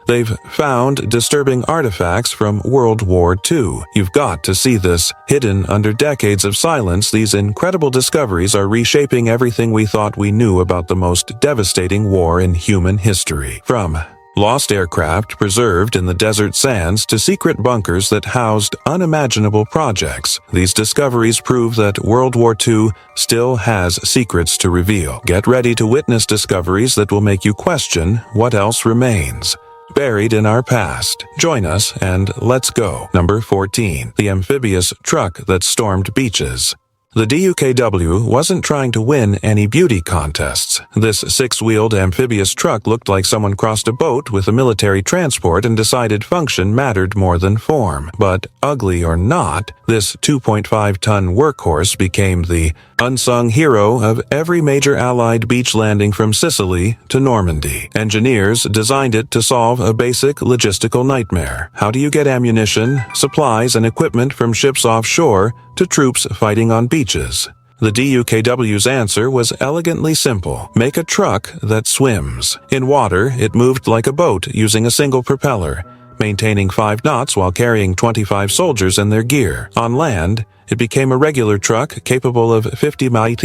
They've found disturbing artifacts from World War II. You've got to see this. Hidden under decades of silence, these incredible discoveries are reshaping everything we thought we knew about the most devastating war in human history. From lost aircraft preserved in the desert sands to secret bunkers that housed unimaginable projects, these discoveries prove that World War II still has secrets to reveal. Get ready to witness discoveries that will make you question what else remains buried in our past. Join us and let's go. Number 14. The Amphibious Truck that stormed beaches. The DUKW wasn't trying to win any beauty contests. This six-wheeled amphibious truck looked like someone crossed a boat with a military transport and decided function mattered more than form. But ugly or not, this 2.5-ton workhorse became the unsung hero of every major Allied beach landing from Sicily to Normandy. Engineers designed it to solve a basic logistical nightmare. How do you get ammunition, supplies, and equipment from ships offshore to troops fighting on beaches? The DUKW's answer was elegantly simple. Make a truck that swims. In water, it moved like a boat using a single propeller, maintaining 5 knots while carrying 25 soldiers and their gear. On land, it became a regular truck capable of 50 miles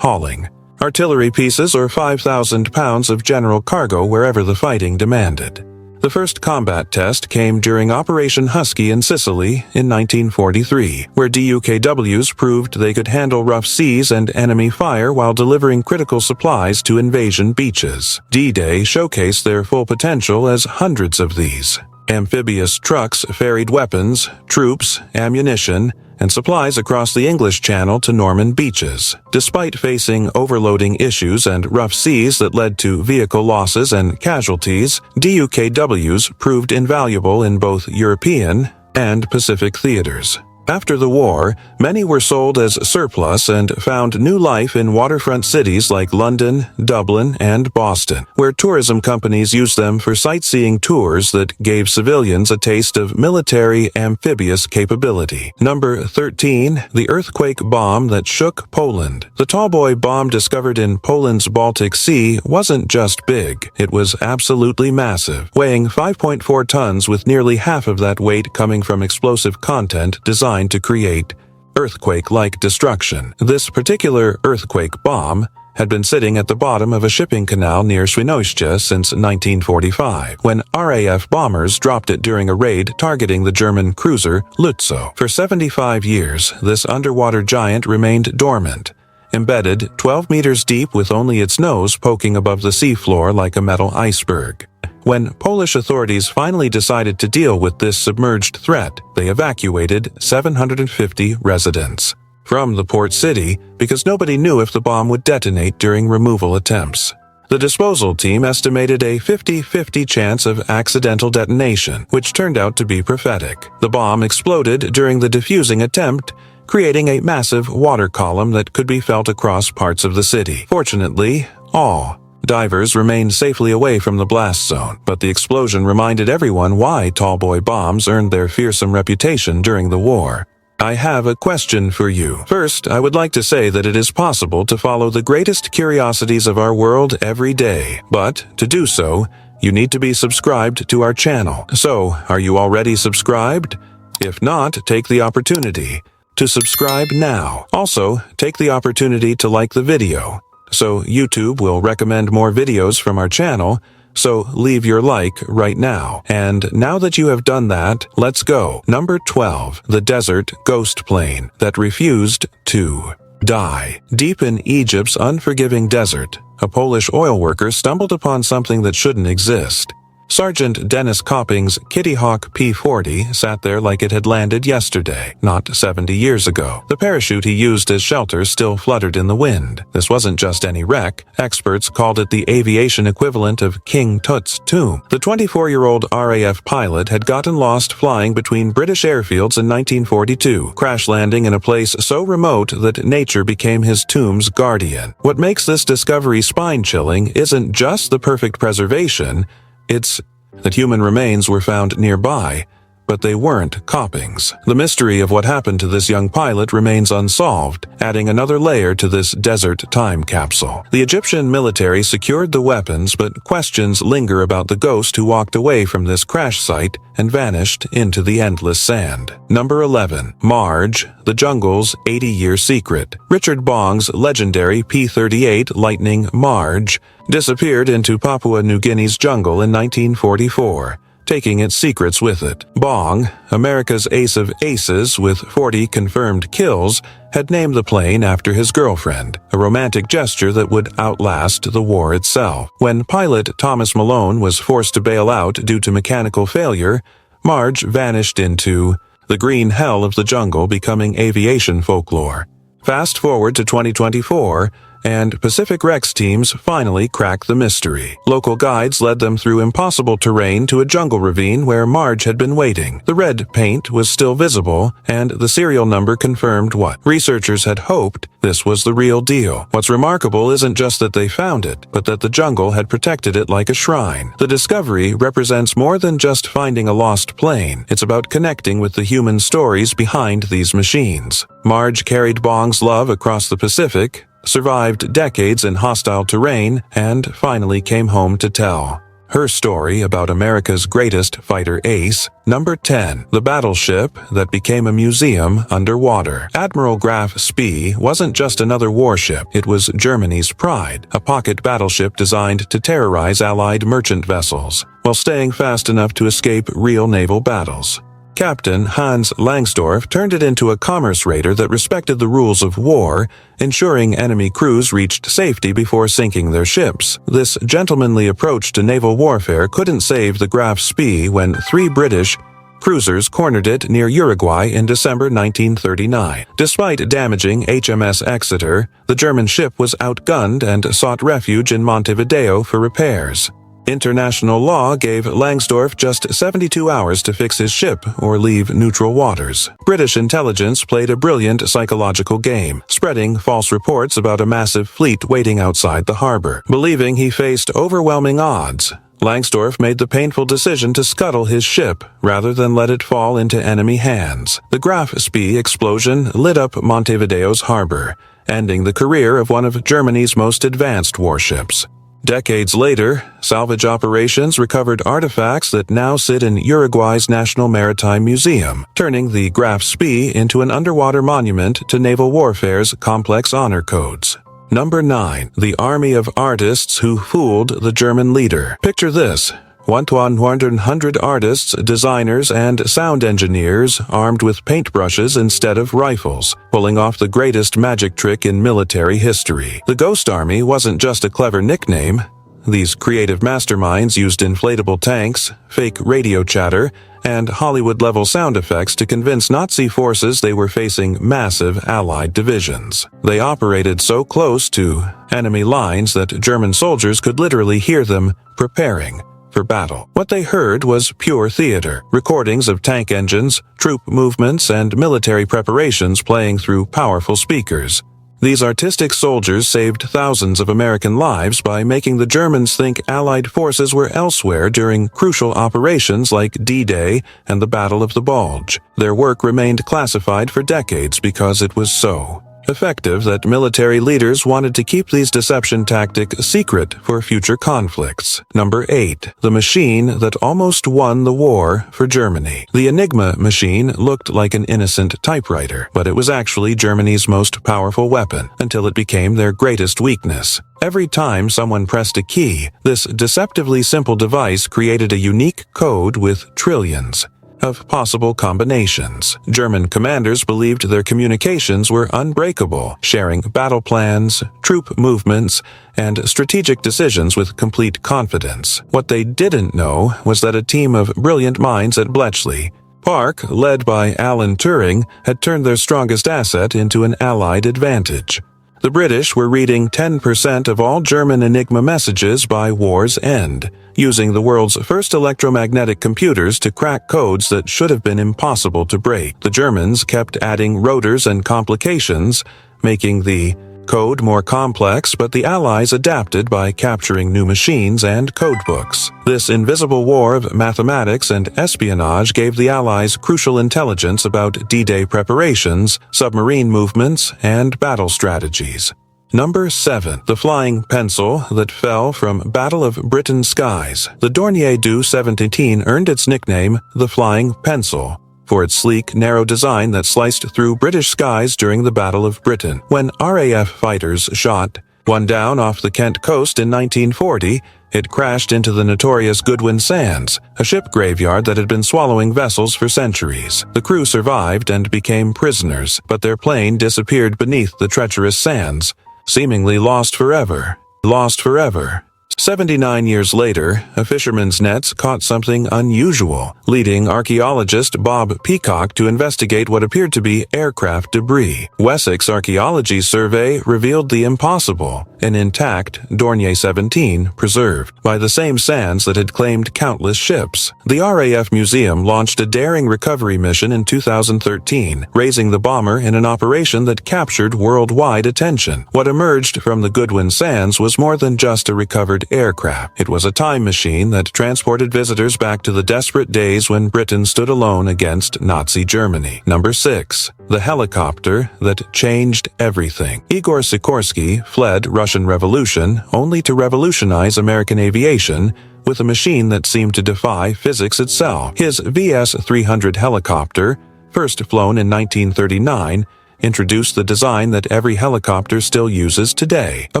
hauling artillery pieces or 5,000 pounds of general cargo wherever the fighting demanded. The first combat test came during Operation Husky in Sicily in 1943, where DUKWs proved they could handle rough seas and enemy fire while delivering critical supplies to invasion beaches. D-Day showcased their full potential as hundreds of these amphibious trucks ferried weapons, troops, ammunition, and supplies across the English Channel to Norman beaches. Despite facing overloading issues and rough seas that led to vehicle losses and casualties, DUKWs proved invaluable in both European and Pacific theaters. After the war, many were sold as surplus and found new life in waterfront cities like London, Dublin, and Boston, where tourism companies used them for sightseeing tours that gave civilians a taste of military amphibious capability. Number 13. The earthquake bomb that shook Poland. The tallboy bomb discovered in Poland's Baltic Sea wasn't just big, it was absolutely massive, weighing 5.4 tons with nearly half of that weight coming from explosive content designed to create earthquake-like destruction. This particular earthquake bomb had been sitting at the bottom of a shipping canal near Świnoujście since 1945, when RAF bombers dropped it during a raid targeting the German cruiser Lützow. For 75 years, this underwater giant remained dormant, embedded 12 meters deep with only its nose poking above the seafloor like a metal iceberg. When Polish authorities finally decided to deal with this submerged threat, they evacuated 750 residents from the port city because nobody knew if the bomb would detonate during removal attempts. The disposal team estimated a 50-50 chance of accidental detonation, which turned out to be prophetic. The bomb exploded during the defusing attempt, creating a massive water column that could be felt across parts of the city. Fortunately, all divers remained safely away from the blast zone, but the explosion reminded everyone why tallboy bombs earned their fearsome reputation during the war. I have a question for you. First, I would like to say that it is possible to follow the greatest curiosities of our world every day, but to do so, you need to be subscribed to our channel. So, are you already subscribed? If not, take the opportunity to subscribe now. Also, take the opportunity to like the video, so YouTube will recommend more videos from our channel, so leave your like right now. And now that you have done that, let's go. Number 12. The desert ghost plane that refused to die. Deep in Egypt's unforgiving desert, a Polish oil worker stumbled upon something that shouldn't exist. Sergeant Dennis Copping's Kitty Hawk P-40 sat there like it had landed yesterday, not 70 years ago. The parachute he used as shelter still fluttered in the wind. This wasn't just any wreck. Experts called it the aviation equivalent of King Tut's tomb. The 24-year-old RAF pilot had gotten lost flying between British airfields in 1942, crash landing in a place so remote that nature became his tomb's guardian. What makes this discovery spine-chilling isn't just the perfect preservation, it's that human remains were found nearby, But they weren't copyings. The mystery of what happened to this young pilot remains unsolved, adding another layer to this desert time capsule. The Egyptian military secured the weapons, but questions linger about the ghost who walked away from this crash site and vanished into the endless sand. Number 11. Marge, the jungle's 80-year secret. Richard Bong's legendary P-38 Lightning Marge disappeared into Papua New Guinea's jungle in 1944. Taking its secrets with it. Bong, America's ace of aces with 40 confirmed kills, had named the plane after his girlfriend, a romantic gesture that would outlast the war itself. When pilot Thomas Malone was forced to bail out due to mechanical failure, Marge vanished into the green hell of the jungle, becoming aviation folklore. Fast forward to 2024, and Pacific Rex teams finally cracked the mystery. Local guides led them through impossible terrain to a jungle ravine where Marge had been waiting. The red paint was still visible, and the serial number confirmed what researchers had hoped: this was the real deal. What's remarkable isn't just that they found it, but that the jungle had protected it like a shrine. The discovery represents more than just finding a lost plane. It's about connecting with the human stories behind these machines. Marge carried Bong's love across the Pacific, survived decades in hostile terrain, and finally came home to tell her story about America's greatest fighter ace. Number 10. The battleship that became a museum underwater. Admiral Graf Spee wasn't just another warship, it was Germany's pride, a pocket battleship designed to terrorize Allied merchant vessels, while staying fast enough to escape real naval battles. Captain Hans Langsdorff turned it into a commerce raider that respected the rules of war, ensuring enemy crews reached safety before sinking their ships. This gentlemanly approach to naval warfare couldn't save the Graf Spee when 3 British cruisers cornered it near Uruguay in December 1939. Despite damaging HMS Exeter, the German ship was outgunned and sought refuge in Montevideo for repairs. International law gave Langsdorff just 72 hours to fix his ship or leave neutral waters. British intelligence played a brilliant psychological game, spreading false reports about a massive fleet waiting outside the harbor. Believing he faced overwhelming odds, Langsdorff made the painful decision to scuttle his ship rather than let it fall into enemy hands. The Graf Spee explosion lit up Montevideo's harbor, ending the career of one of Germany's most advanced warships. Decades later, salvage operations recovered artifacts that now sit in Uruguay's National Maritime Museum, turning the Graf Spee into an underwater monument to naval warfare's complex honor codes. Number 9. The army of artists who fooled the German leader. Picture this: 100 artists, designers, and sound engineers armed with paintbrushes instead of rifles, pulling off the greatest magic trick in military history. The Ghost Army wasn't just a clever nickname. These creative masterminds used inflatable tanks, fake radio chatter, and Hollywood-level sound effects to convince Nazi forces they were facing massive Allied divisions. They operated so close to enemy lines that German soldiers could literally hear them preparing for battle. What they heard was pure theater, recordings of tank engines, troop movements, and military preparations playing through powerful speakers. These artistic soldiers saved thousands of American lives by making the Germans think Allied forces were elsewhere during crucial operations like D-Day and the Battle of the Bulge. Their work remained classified for decades because it was so effective that military leaders wanted to keep these deception tactics secret for future conflicts. Number 8. The machine that almost won the war for Germany. The Enigma machine looked like an innocent typewriter, but it was actually Germany's most powerful weapon until it became their greatest weakness. Every time someone pressed a key, this deceptively simple device created a unique code with trillions of possible combinations. German commanders believed their communications were unbreakable, sharing battle plans, troop movements, and strategic decisions with complete confidence. What they didn't know was that a team of brilliant minds at Bletchley Park, led by Alan Turing, had turned their strongest asset into an Allied advantage. The British were reading 10% of all German Enigma messages by war's end, using the world's first electromagnetic computers to crack codes that should have been impossible to break. The Germans kept adding rotors and complications, making the Code more complex, but the Allies adapted by capturing new machines and codebooks. This invisible war of mathematics and espionage gave the Allies crucial intelligence about D-Day preparations, submarine movements, and battle strategies. Number 7. The flying pencil that fell from Battle of Britain skies. The Dornier Du 17 earned its nickname, the Flying Pencil, for its sleek, narrow design that sliced through British skies during the Battle of Britain. When RAF fighters shot one down off the Kent coast in 1940, it crashed into the notorious Goodwin Sands, a ship graveyard that had been swallowing vessels for centuries. The crew survived and became prisoners, but their plane disappeared beneath the treacherous sands, seemingly lost forever. Lost forever. 79 years later, a fisherman's nets caught something unusual, leading archaeologist Bob Peacock to investigate what appeared to be aircraft debris. Wessex Archaeology Survey revealed the impossible, an intact Dornier 17 preserved by the same sands that had claimed countless ships. The RAF Museum launched a daring recovery mission in 2013, raising the bomber in an operation that captured worldwide attention. What emerged from the Goodwin Sands was more than just a recovered aircraft. It was a time machine that transported visitors back to the desperate days when Britain stood alone against Nazi Germany. Number 6. The helicopter that changed everything. Igor Sikorsky fled Russian Revolution only to revolutionize American aviation with a machine that seemed to defy physics itself. His VS-300 helicopter, first flown in 1939, introduced the design that every helicopter still uses today, a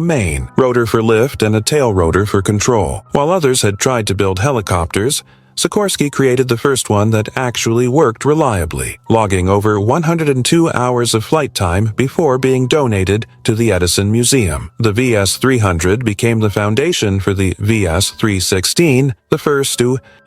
main rotor for lift and a tail rotor for control. While others had tried to build helicopters, Sikorsky created the first one that actually worked reliably, logging over 102 hours of flight time before being donated to the Edison Museum. The VS-300 became the foundation for the VS-316, the first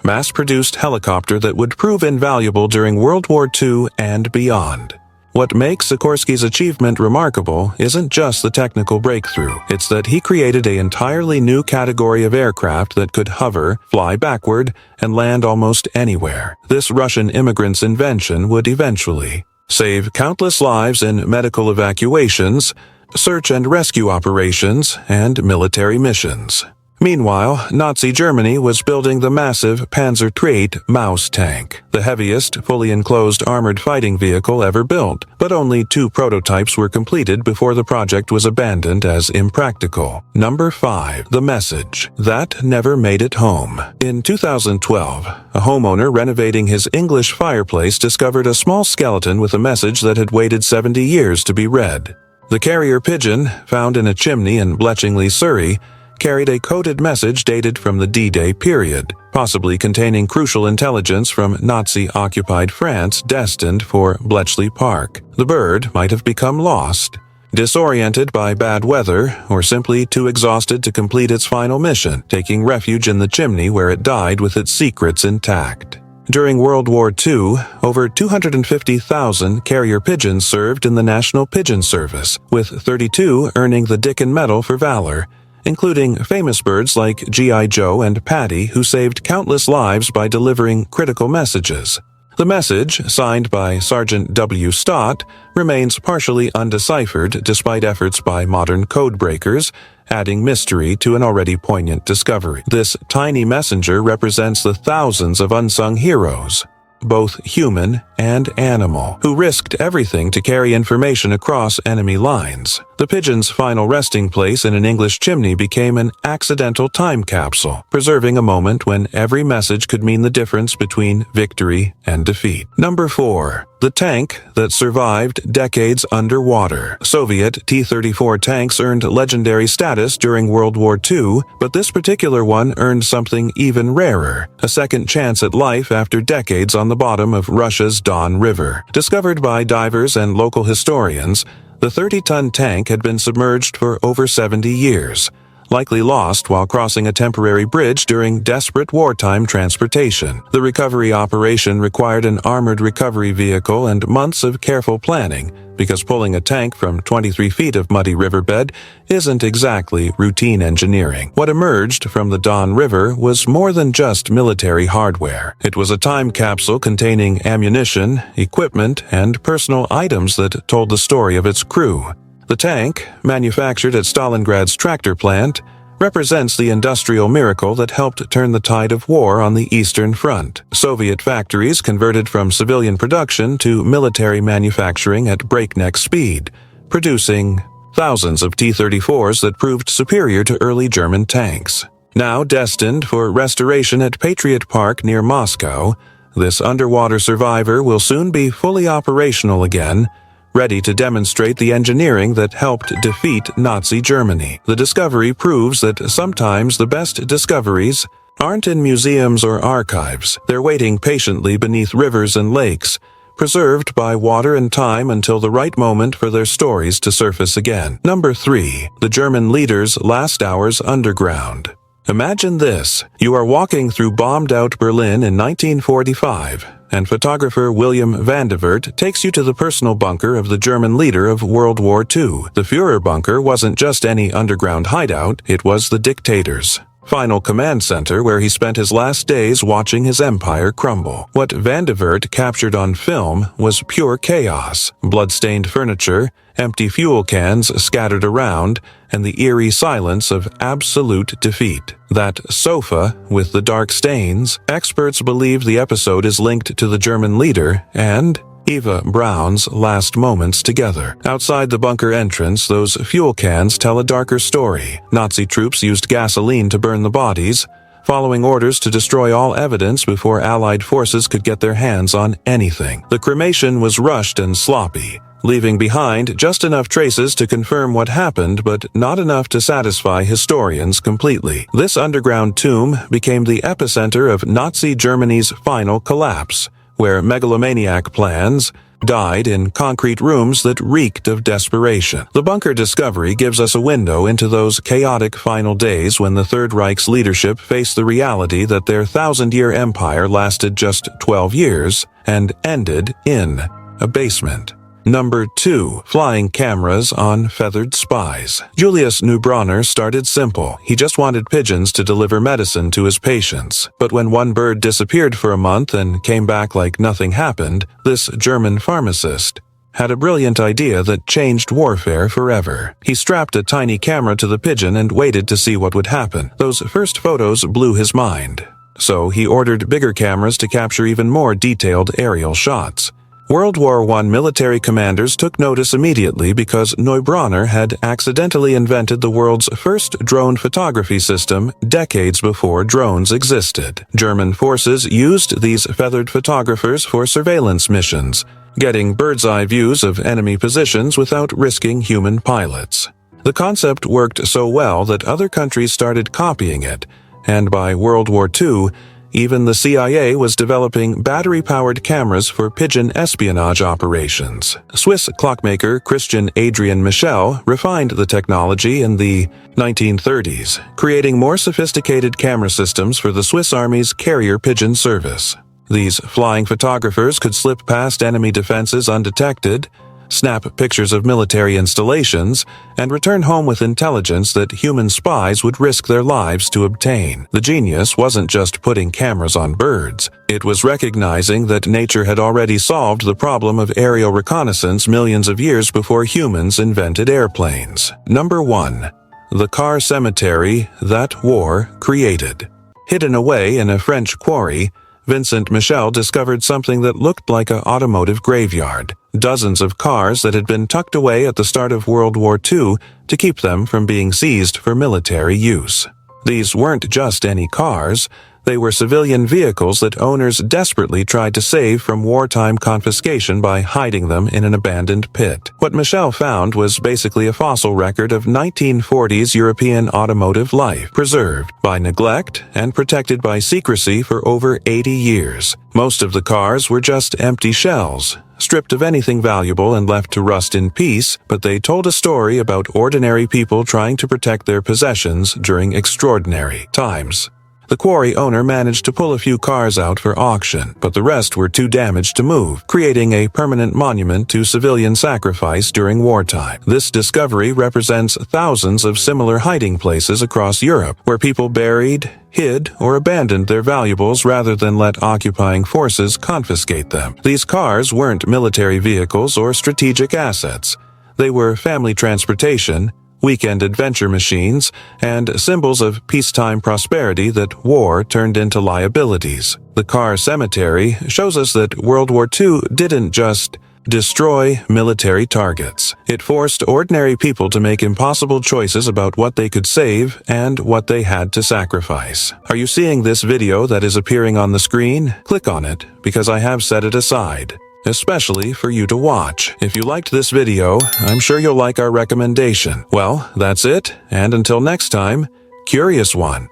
mass-produced helicopter that would prove invaluable during World War II and beyond. What makes Sikorsky's achievement remarkable isn't just the technical breakthrough. It's that he created an entirely new category of aircraft that could hover, fly backward, and land almost anywhere. This Russian immigrant's invention would eventually save countless lives in medical evacuations, search and rescue operations, and military missions. Meanwhile, Nazi Germany was building the massive Panzer III Maus tank, the heaviest, fully enclosed armored fighting vehicle ever built, but only 2 prototypes were completed before the project was abandoned as impractical. Number 5. The message that never made it home. In 2012, a homeowner renovating his English fireplace discovered a small skeleton with a message that had waited 70 years to be read. The carrier pigeon, found in a chimney in Bletchingley, Surrey, carried a coded message dated from the D-Day period, possibly containing crucial intelligence from Nazi-occupied France destined for Bletchley Park. The bird might have become lost, disoriented by bad weather, or simply too exhausted to complete its final mission, taking refuge in the chimney where it died with its secrets intact. During World War II, over 250,000 carrier pigeons served in the National Pigeon Service, with 32 earning the Dickin Medal for Valor, including famous birds like G.I. Joe and Patty, who saved countless lives by delivering critical messages. The message, signed by Sergeant W. Stott, remains partially undeciphered despite efforts by modern code breakers, adding mystery to an already poignant discovery. This tiny messenger represents the thousands of unsung heroes, both human and animal, who risked everything to carry information across enemy lines. The pigeon's final resting place in an English chimney became an accidental time capsule, preserving a moment when every message could mean the difference between victory and defeat. Number 4. The tank that survived decades underwater. Soviet T-34 tanks earned legendary status during World War II, but this particular one earned something even rarer, a second chance at life after decades on the bottom of Russia's Don River. Discovered by divers and local historians, the 30-ton tank had been submerged for over 70 years, likely lost while crossing a temporary bridge during desperate wartime transportation. The recovery operation required an armored recovery vehicle and months of careful planning, because pulling a tank from 23 feet of muddy riverbed isn't exactly routine engineering. What emerged from the Don River was more than just military hardware. It was a time capsule containing ammunition, equipment, and personal items that told the story of its crew. The tank, manufactured at Stalingrad's tractor plant, represents the industrial miracle that helped turn the tide of war on the Eastern Front. Soviet factories converted from civilian production to military manufacturing at breakneck speed, producing thousands of T-34s that proved superior to early German tanks. Now destined for restoration at Patriot Park near Moscow, this underwater survivor will soon be fully operational again, ready to demonstrate the engineering that helped defeat Nazi Germany. The discovery proves that sometimes the best discoveries aren't in museums or archives. They're waiting patiently beneath rivers and lakes, preserved by water and time until the right moment for their stories to surface again. Number 3. The German leader's last hours underground. Imagine this. You are walking through bombed-out Berlin in 1945, and photographer William van der Wert takes you to the personal bunker of the German leader of World War II. The Führer bunker wasn't just any underground hideout, it was the dictator's final command center where he spent his last days watching his empire crumble. What van der Wert captured on film was pure chaos: blood-stained furniture, empty fuel cans scattered around, and the eerie silence of absolute defeat. That sofa with the dark stains, experts believe the episode is linked to the German leader and Eva Braun's last moments together. Outside the bunker entrance, those fuel cans tell a darker story. Nazi troops used gasoline to burn the bodies, following orders to destroy all evidence before Allied forces could get their hands on anything. The cremation was rushed and sloppy, leaving behind just enough traces to confirm what happened, but not enough to satisfy historians completely. This underground tomb became the epicenter of Nazi Germany's final collapse, where megalomaniac plans died in concrete rooms that reeked of desperation. The bunker discovery gives us a window into those chaotic final days when the Third Reich's leadership faced the reality that their 1,000-year empire lasted just 12 years and ended in a basement. Number 2. Flying cameras on feathered spies. Julius Neubronner started simple. He just wanted pigeons to deliver medicine to his patients. But when one bird disappeared for a month and came back like nothing happened, this German pharmacist had a brilliant idea that changed warfare forever. He strapped a tiny camera to the pigeon and waited to see what would happen. Those first photos blew his mind. So he ordered bigger cameras to capture even more detailed aerial shots. World War I military commanders took notice immediately because Neubronner had accidentally invented the world's first drone photography system decades before drones existed. German forces used these feathered photographers for surveillance missions, getting bird's-eye views of enemy positions without risking human pilots. The concept worked so well that other countries started copying it, and by World War II, even the CIA was developing battery-powered cameras for pigeon espionage operations. Swiss clockmaker Christian Adrian Michel refined the technology in the 1930s, creating more sophisticated camera systems for the Swiss Army's carrier pigeon service. These flying photographers could slip past enemy defenses undetected, snap pictures of military installations, and return home with intelligence that human spies would risk their lives to obtain. The genius wasn't just putting cameras on birds. It was recognizing that nature had already solved the problem of aerial reconnaissance millions of years before humans invented airplanes. Number 1. The car cemetery that war created. Hidden away in a French quarry, Vincent Michel discovered something that looked like an automotive graveyard. Dozens of cars that had been tucked away at the start of World War II to keep them from being seized for military use. These weren't just any cars. They were civilian vehicles that owners desperately tried to save from wartime confiscation by hiding them in an abandoned pit. What Michel found was basically a fossil record of 1940s European automotive life, preserved by neglect and protected by secrecy for over 80 years. Most of the cars were just empty shells, stripped of anything valuable and left to rust in peace, but they told a story about ordinary people trying to protect their possessions during extraordinary times. The quarry owner managed to pull a few cars out for auction, but the rest were too damaged to move, creating a permanent monument to civilian sacrifice during wartime. This discovery represents thousands of similar hiding places across Europe, where people buried, hid, or abandoned their valuables rather than let occupying forces confiscate them. These cars weren't military vehicles or strategic assets. They were family transportation, weekend adventure machines, and symbols of peacetime prosperity that war turned into liabilities. The car cemetery shows us that World War II didn't just destroy military targets. It forced ordinary people to make impossible choices about what they could save and what they had to sacrifice. Are you seeing this video that is appearing on the screen? Click on it, because I have set it aside, especially for you to watch. If you liked this video, I'm sure you'll like our recommendation. Well, that's it, and until next time, Curious One.